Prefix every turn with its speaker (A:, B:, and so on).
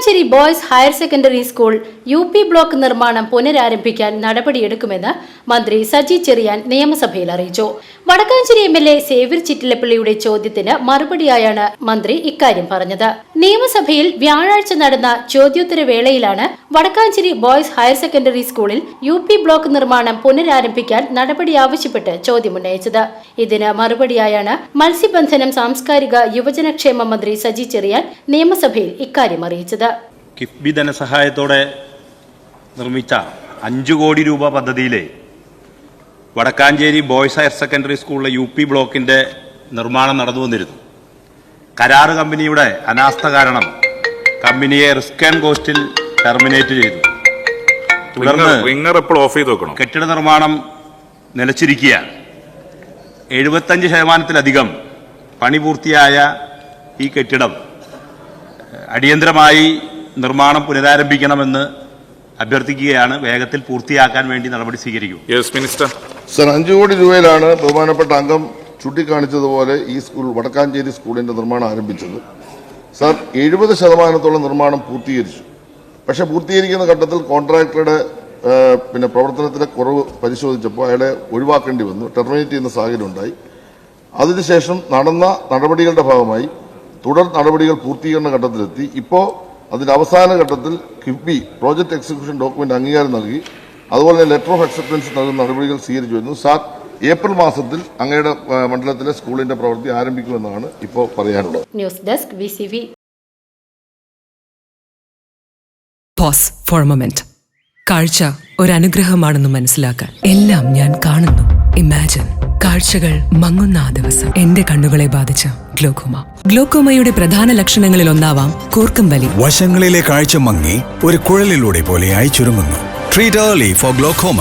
A: Vadakkanchery boys higher secondary school UP block നിർമ്മാണം പുനരാരംഭിക്കാൻ നടപടിയെടുക്കുമെന്ന് മന്ത്രി സജി ചെറിയാൻ നിയമസഭയിൽ അറിയിച്ചു. വടക്കാഞ്ചേരി MLA സേവ്യർ ചിറ്റിലപ്പള്ളിയുടെ ചോദ്യത്തിന് മറുപടിയായാണ് മന്ത്രി ഇക്കാര്യം പറഞ്ഞത്. നിയമസഭയിൽ വ്യാഴാഴ്ച നടന്ന ചോദ്യോത്തര വേളയിലാണ് വടക്കാഞ്ചേരി ബോയ്സ് ഹയർ സെക്കൻഡറി സ്കൂളിൽ UP ബ്ലോക്ക് നിർമ്മാണം പുനരാരംഭിക്കാൻ നടപടി ആവശ്യപ്പെട്ട് ചോദ്യമുന്നയിച്ചത്. ഇതിന് മറുപടിയായാണ് മത്സ്യബന്ധനം സാംസ്കാരിക യുവജനക്ഷേമ മന്ത്രി സജി ചെറിയാൻ നിയമസഭയിൽ ഇക്കാര്യം അറിയിച്ചത്.
B: കിഫ്ബി ധനസഹായത്തോടെ നിർമ്മിച്ച 5 കോടി രൂപ പദ്ധതിയിലെ വടക്കാഞ്ചേരി ബോയ്സ് ഹയർ സെക്കൻഡറി സ്കൂളിലെ UP ബ്ലോക്കിന്റെ നിർമ്മാണം നടന്നു വന്നിരുന്നു. കരാർ കമ്പനിയുടെ അനാസ്ഥ കാരണം കമ്പനിയെ റിസ്ക് ആൻഡ് കോസ്റ്റിൽ ടെർമിനേറ്റ് ചെയ്തു. തുടർന്ന് കെട്ടിട നിർമ്മാണം നിലച്ചിരിക്കുകയാണ്. 75% പണി പൂർത്തിയായ ഈ കെട്ടിടം അടിയന്തരമായി നിർമ്മാണം പുനരാരംഭിക്കണമെന്ന് അഭ്യർത്ഥിക്കുകയാണ്. വേഗത്തിൽ പൂർത്തിയാക്കാൻ വേണ്ടി നടപടി സ്വീകരിക്കും.
C: സർ, 5 കോടി രൂപയിലാണ് ബഹുമാനപ്പെട്ട അംഗം ചൂണ്ടിക്കാണിച്ചതുപോലെ ഈ സ്കൂൾ വടക്കാഞ്ചേരി സ്കൂളിന്റെ നിർമ്മാണം ആരംഭിച്ചത്. സർ, 70% നിർമ്മാണം പൂർത്തീകരിച്ചു. പക്ഷെ പൂർത്തീകരിക്കുന്ന ഘട്ടത്തിൽ കോൺട്രാക്ടറുടെ പ്രവർത്തനത്തിലെ കുറവ് പരിശോധിച്ചപ്പോൾ അയാളെ ഒഴിവാക്കേണ്ടി വന്നു, ടെർമിനേറ്റ് ചെയ്യുന്ന സാഹചര്യം ഉണ്ടായി. അതിനുശേഷം നടന്ന നടപടികളുടെ ഭാഗമായി തുടർ നടപടികൾ പൂർത്തീകരണ ഘട്ടത്തിലെത്തി. ഇപ്പോൾ അതിന്റെ അവസാന ഘട്ടത്തിൽ കിഫ്ബി പ്രോജക്ട് എക്സിക്യൂഷൻ ഡോക്യുമെന്റ് അംഗീകാരം നൽകി. അതുപോലെ തന്നെ ലെറ്റർ ഓഫ് അക്സെപ്റ്റൻസ് നൽകുന്ന നടപടികൾ സ്വീകരിച്ചു വരുന്നു. സാർ, ഏപ്രിൽ മാസത്തിൽ അങ്ങയുടെ മണ്ഡലത്തിലെ സ്കൂളിന്റെ പ്രവൃത്തി ആരംഭിക്കുമെന്നാണ് ഇപ്പോൾ പറയാനുള്ളത്.
A: News desk VCV.
D: Pose four A moment. കാഴ്ച ഒരു അനുഗ്രഹമാണെന്ന് മനസ്സിലാക്കാൻ എല്ലാം ഞാൻ കാണുന്നു. ഇമാജിൻ കാഴ്ചകൾ മങ്ങുന്ന ആ ദിവസം എന്റെ കണ്ണുകളെ ബാധിച്ച ഗ്ലോക്കോമയുടെ പ്രധാന ലക്ഷണങ്ങളിൽ ഒന്നാവാം കൂർക്കം വലി.
E: വശങ്ങളിലെ കാഴ്ച മങ്ങി ഒരു കുഴലിലൂടെ പോലെയായി ചുരുങ്ങുന്നു. Treat early four glaucoma.